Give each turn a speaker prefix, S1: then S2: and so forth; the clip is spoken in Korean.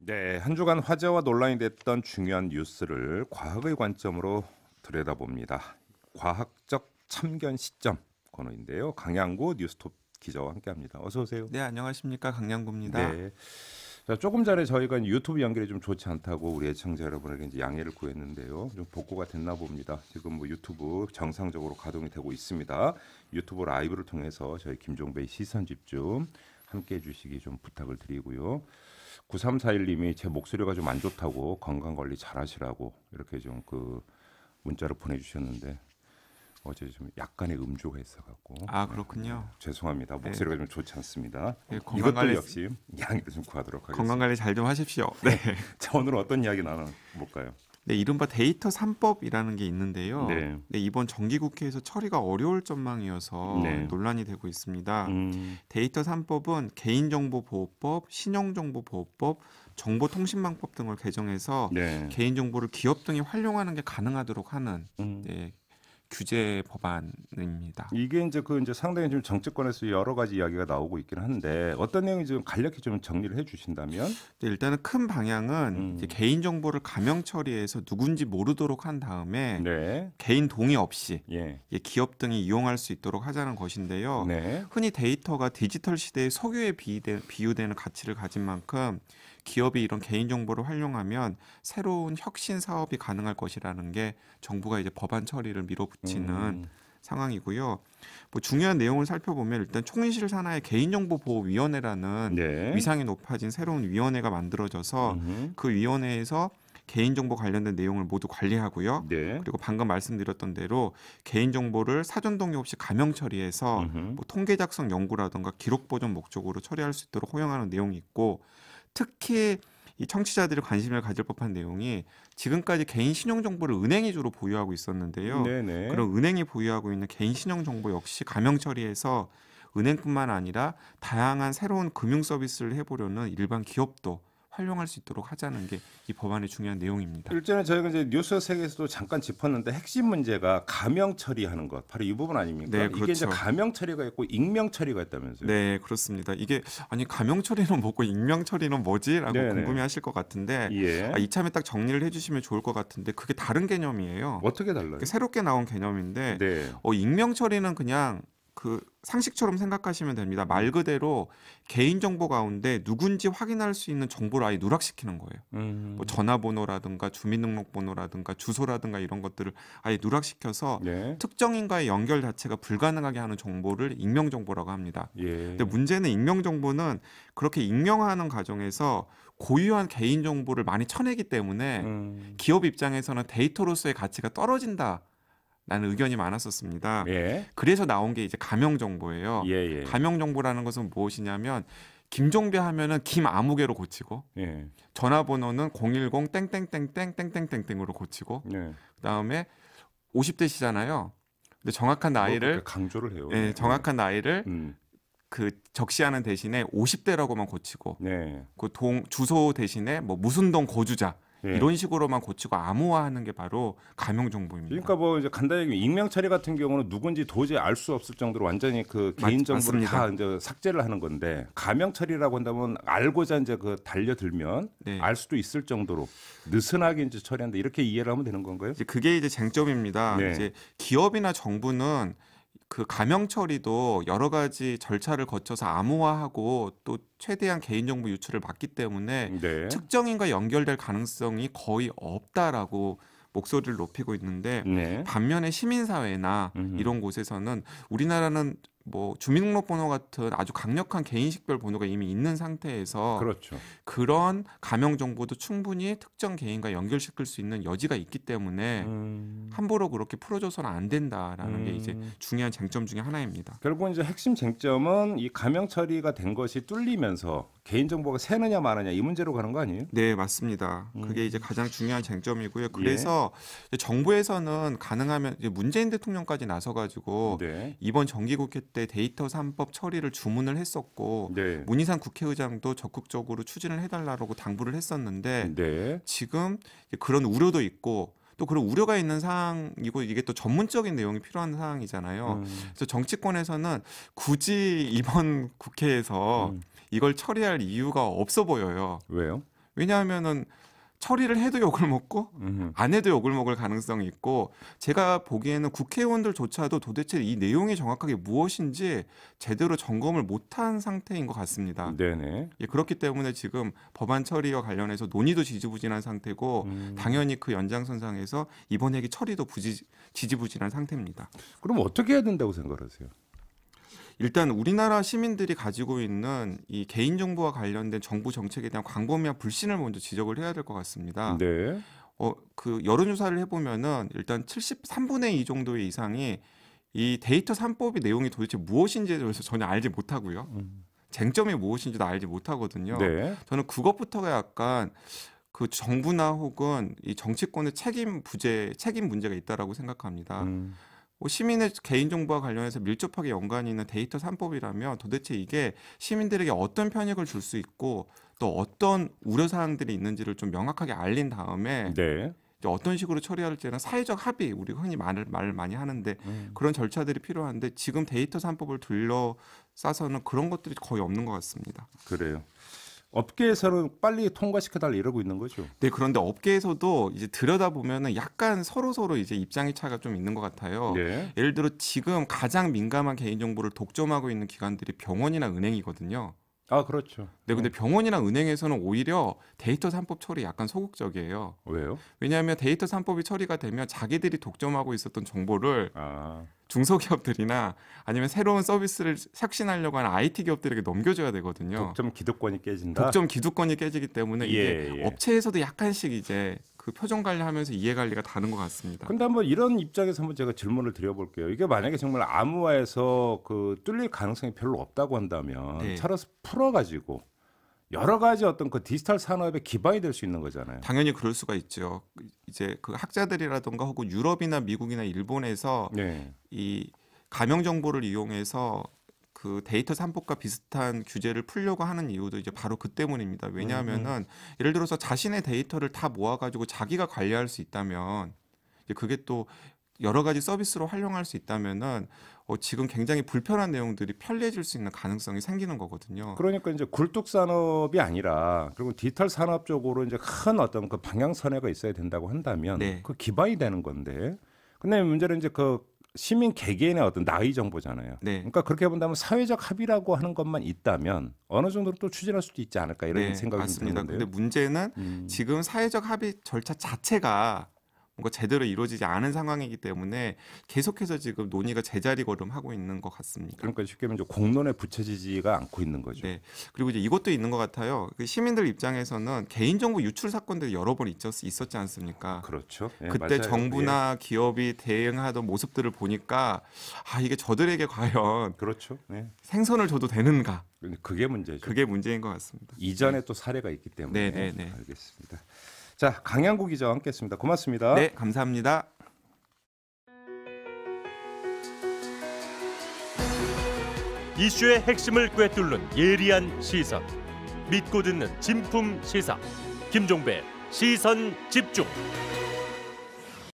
S1: 네, 한 주간 화제와 논란이 됐던 중요한 뉴스를 과학의 관점으로 들여다봅니다. 과학적 참견 시점 코너인데요. 강양구 뉴스톱 기자와 함께합니다. 어서 오세요.
S2: 네, 안녕하십니까. 강량구입니다.
S1: 네. 자, 조금 전에 저희가 유튜브 연결이 좀 좋지 않다고 우리 애청자 여러분에게 이제 양해를 구했는데요. 좀 복구가 됐나 봅니다. 지금 뭐 유튜브 정상적으로 가동이 되고 있습니다. 유튜브 라이브를 통해서 저희 김종배의 시선 집중 함께 해주시기 좀 부탁을 드리고요. 9341님이 제 목소리가 좀 안 좋다고 건강 관리 잘하시라고 이렇게 좀 그 문자를 보내주셨는데 어제 좀 약간의 음조가 있어갖고
S2: 아, 그렇군요.
S1: 죄송합니다. 목소리가 좀 좋지 않습니다.
S2: 네,
S1: 이것도 역시 양해를 좀 구하도록 하겠습니다.
S2: 건강 관리 잘 좀 하십시오. 네.
S1: 자, 오늘 어떤 이야기 나눠볼까요?
S2: 네, 이른바 데이터 3법이라는 게 있는데요.
S1: 네.
S2: 네, 이번 정기국회에서 처리가 어려울 전망이어서
S1: 네.
S2: 논란이 되고 있습니다.
S1: 음,
S2: 데이터 3법은 개인정보보호법, 신용정보보호법, 정보통신망법 등을 개정해서
S1: 네.
S2: 개인정보를 기업 등이 활용하는 게 가능하도록 하는
S1: 음.
S2: 네, 규제 법안입니다.
S1: 이게 이제 상당히 좀 정치권에서 여러 가지 이야기가 나오고 있긴 한데 어떤 내용이 좀 간략히 좀 정리를 해주신다면?
S2: 네, 일단은 큰 방향은 이제 개인 정보를 가명 처리해서 누군지 모르도록 한 다음에
S1: 네.
S2: 개인 동의 없이
S1: 예.
S2: 기업 등이 이용할 수 있도록 하자는 것인데요.
S1: 네.
S2: 흔히 데이터가 디지털 시대의 석유에 비유되는 가치를 가진 만큼 기업이 이런 개인 정보를 활용하면 새로운 혁신 사업이 가능할 것이라는 게 정부가 이제 법안 처리를 밀어붙이는 상황이고요. 뭐 중요한 내용을 살펴보면 일단 총리실 산하의 개인정보보호위원회라는
S1: 네.
S2: 위상이 높아진 새로운 위원회가 만들어져서 그 위원회에서 개인정보 관련된 내용을 모두 관리하고요.
S1: 네.
S2: 그리고 방금 말씀드렸던 대로 개인정보를 사전 동의 없이 가명 처리해서 뭐 통계 작성 연구라든가 기록 보존 목적으로 처리할 수 있도록 허용하는 내용이 있고, 특히 이 청취자들이 관심을 가질 법한 내용이 지금까지 개인 신용 정보를 은행이 주로 보유하고 있었는데요.
S1: 네네.
S2: 그럼 은행이 보유하고 있는 개인 신용 정보 역시 가명 처리해서 은행뿐만 아니라 다양한 새로운 금융 서비스를 해보려는 일반 기업도 활용할 수 있도록 하자는 게 이 법안의 중요한 내용입니다.
S1: 일전에 저희가 이제 뉴스 세계에서도 잠깐 짚었는데 핵심 문제가 가명 처리하는 것, 바로 이 부분 아닙니까?
S2: 네,
S1: 이게 이제
S2: 그렇죠.
S1: 가명 처리가 있고 익명 처리가 있다면서요?
S2: 네, 그렇습니다. 이게 아니 가명 처리는 뭐고 익명 처리는 뭐지라고
S1: 네네.
S2: 궁금해하실 것 같은데
S1: 예.
S2: 이참에 딱 정리를 해주시면 좋을 것 같은데 그게 다른 개념이에요.
S1: 어떻게 달라요?
S2: 새롭게 나온 개념인데
S1: 네.
S2: 익명 처리는 그냥 그 상식처럼 생각하시면 됩니다. 말 그대로 개인 정보 가운데 누군지 확인할 수 있는 정보를 아예 누락시키는 거예요. 뭐 전화번호라든가 주민등록번호라든가 주소라든가 이런 것들을 아예 누락시켜서
S1: 네.
S2: 특정인과의 연결 자체가 불가능하게 하는 정보를 익명 정보라고 합니다.
S1: 예.
S2: 근데 문제는 익명 정보는 그렇게 익명화하는 과정에서 고유한 개인 정보를 많이 쳐내기 때문에 기업 입장에서는 데이터로서의 가치가 떨어진다. 라는 의견이 많았었습니다.
S1: 예.
S2: 그래서 나온 게 이제 가명 정보예요.
S1: 예, 예.
S2: 가명 정보라는 것은 무엇이냐면 김종배 하면은 김아무개로 고치고
S1: 예.
S2: 전화번호는 010 땡땡땡땡땡땡땡땡으로 고치고
S1: 네.
S2: 그다음에 50대시잖아요. 근데 정확한
S1: 뭐
S2: 나이를
S1: 그렇게 강조를 해요.
S2: 예, 정확한 나이를
S1: 음.
S2: 그 적시하는 대신에 50대라고만 고치고
S1: 네.
S2: 그 주소 대신에 뭐 무슨 동 거주자
S1: 예.
S2: 이런 식으로만 고치고 암호화하는 게 바로 가명 정보입니다.
S1: 그러니까 뭐 이제 간단히 얘기하면 익명 처리 같은 경우는 누군지 도저히 알 수 없을 정도로 완전히 그 개인 정보를
S2: 맞습니다.
S1: 다 이제 삭제를 하는 건데 가명 처리라고 한다면 알고자 이제 그 달려들면
S2: 네.
S1: 알 수도 있을 정도로 느슨하게 이제 처리한다 이렇게 이해를 하면 되는 건가요?
S2: 이제 그게 이제 쟁점입니다.
S1: 네.
S2: 이제 기업이나 정부는 그 가명 처리도 여러 가지 절차를 거쳐서 암호화하고 또 최대한 개인정보 유출을 막기 때문에
S1: 네.
S2: 특정인과 연결될 가능성이 거의 없다라고 목소리를 높이고 있는데
S1: 네.
S2: 반면에 시민사회나 이런 곳에서는 우리나라는 뭐 주민등록번호 같은 아주 강력한 개인식별 번호가 이미 있는 상태에서
S1: 그렇죠.
S2: 그런 가명 정보도 충분히 특정 개인과 연결시킬 수 있는 여지가 있기 때문에 함부로 그렇게 풀어줘서는 안 된다라는 게 이제 중요한 쟁점 중에 하나입니다.
S1: 결국 이제 핵심 쟁점은 이 가명 처리가 된 것이 뚫리면서 개인 정보가 새느냐 마느냐 이 문제로 가는 거 아니에요?
S2: 네, 맞습니다. 그게 이제 가장 중요한 쟁점이고요. 그래서 정부에서는 가능하면 이제 문재인 대통령까지 나서가지고
S1: 네.
S2: 이번 정기국회 때 데이터 3법 처리를 주문을 했었고
S1: 네.
S2: 문희상 국회의장도 적극적으로 추진을 해달라고 당부를 했었는데
S1: 네.
S2: 지금 그런 우려도 있고 또 그런 우려가 있는 사항이고 이게 또 전문적인 내용이 필요한 사항이잖아요. 그래서 정치권에서는 굳이 이번 국회에서 이걸 처리할 이유가 없어 보여요.
S1: 왜요?
S2: 왜냐하면은 처리를 해도 욕을 먹고 안 해도 욕을 먹을 가능성이 있고 제가 보기에는 국회의원들조차도 도대체 이 내용이 정확하게 무엇인지 제대로 점검을 못한 상태인 것 같습니다.
S1: 네네.
S2: 예, 그렇기 때문에 지금 법안 처리와 관련해서 논의도 지지부진한 상태고 당연히 그 연장선상에서 이번 회기 처리도 지지부진한 상태입니다.
S1: 그럼 어떻게 해야 된다고 생각하세요?
S2: 일단 우리나라 시민들이 가지고 있는 이 개인정보와 관련된 정부 정책에 대한 광범위한 불신을 먼저 지적을 해야 될 것 같습니다.
S1: 네.
S2: 그 여론조사를 해보면은 일단 73분의 2 정도의 이상이 이 데이터 3법의 내용이 도대체 무엇인지에 대해서 전혀 알지 못하고요. 쟁점이 무엇인지도 알지 못하거든요.
S1: 네.
S2: 저는 그것부터가 약간 그 정부나 혹은 이 정치권의 책임 문제가 있다라고 생각합니다. 시민의 개인정보와 관련해서 밀접하게 연관이 있는 데이터 3법이라면 도대체 이게 시민들에게 어떤 편익을 줄 수 있고 또 어떤 우려사항들이 있는지를 좀 명확하게 알린 다음에
S1: 네.
S2: 이제 어떤 식으로 처리할지는 사회적 합의, 우리가 흔히 말을 많이 하는데 그런 절차들이 필요한데 지금 데이터 3법을 둘러싸서는 그런 것들이 거의 없는 것 같습니다.
S1: 그래요. 업계에서는 빨리 통과시켜달라 이러고 있는 거죠.
S2: 네, 그런데 업계에서도 이제 들여다보면은 약간 서로 이제 입장의 차가 좀 있는 것 같아요.
S1: 네.
S2: 예를 들어 지금 가장 민감한 개인정보를 독점하고 있는 기관들이 병원이나 은행이거든요.
S1: 아, 그렇죠.
S2: 네, 근데 병원이나 은행에서는 오히려 데이터 3법 처리 약간 소극적이에요.
S1: 왜요?
S2: 왜냐하면 데이터 3법이 처리가 되면 자기들이 독점하고 있었던 정보를
S1: 아,
S2: 중소기업들이나 아니면 새로운 서비스를 혁신하려고 하는 IT 기업들에게 넘겨줘야 되거든요.
S1: 독점 기득권이 깨진다.
S2: 독점 기득권이 깨지기 때문에 이게
S1: 예.
S2: 업체에서도 약간씩 이제 그 표정 관리하면서 이해 관리가 다른 것 같습니다.
S1: 근데 한번 이런 입장에서 한번 제가 질문을 드려볼게요. 이게 만약에 정말 암호화에서 그 뚫릴 가능성이 별로 없다고 한다면
S2: 네.
S1: 차라리 풀어가지고 여러 가지 어떤 그 디지털 산업의 기반이 될 수 있는 거잖아요.
S2: 당연히 그럴 수가 있죠. 이제 그 학자들이라든가 혹은 유럽이나 미국이나 일본에서
S1: 네.
S2: 이 가명 정보를 이용해서 그 데이터 3법과 비슷한 규제를 풀려고 하는 이유도 이제 바로 그 때문입니다. 왜냐하면은 예를 들어서 자신의 데이터를 다 모아가지고 자기가 관리할 수 있다면 이제 그게 또 여러 가지 서비스로 활용할 수 있다면은 지금 굉장히 불편한 내용들이 편리해질 수 있는 가능성이 생기는 거거든요.
S1: 그러니까 이제 굴뚝 산업이 아니라 그리고 디지털 산업 쪽으로 이제 큰 어떤 그 방향선회가 있어야 된다고 한다면
S2: 네.
S1: 그 기반이 되는 건데. 근데 문제는 이제 그 시민 개개인의 어떤 나의 정보잖아요.
S2: 네.
S1: 그러니까 그렇게 본다면 사회적 합의라고 하는 것만 있다면 어느 정도로 또 추진할 수도 있지 않을까 이런
S2: 네,
S1: 생각이
S2: 맞습니다.
S1: 드는데요.
S2: 근데 문제는 지금 사회적 합의 절차 자체가 뭔가 제대로 이루어지지 않은 상황이기 때문에 계속해서 지금 논의가 제자리 걸음하고 있는 것 같습니다.
S1: 그러니까 쉽게 말하면 공론에 붙여지지가 않고 있는 거죠.
S2: 네. 그리고 이제 이것도 있는 것 같아요. 그 시민들 입장에서는 개인정보 유출 사건들이 여러 번 있었지 않습니까?
S1: 그렇죠. 예,
S2: 그때
S1: 맞아요.
S2: 정부나 기업이 대응하던 모습들을 보니까 이게 저들에게 과연
S1: 예, 그렇죠. 네.
S2: 생선을 줘도 되는가?
S1: 근데 그게 문제죠.
S2: 그게 문제인 것 같습니다.
S1: 이전에 또 사례가 있기 때문에.
S2: 네.
S1: 알겠습니다. 자, 강양구 기자와 함께했습니다. 고맙습니다.
S2: 네, 감사합니다.
S3: 이슈의 핵심을 꿰뚫는 예리한 시선, 믿고 듣는 진품 시사 김종배 시선 집중.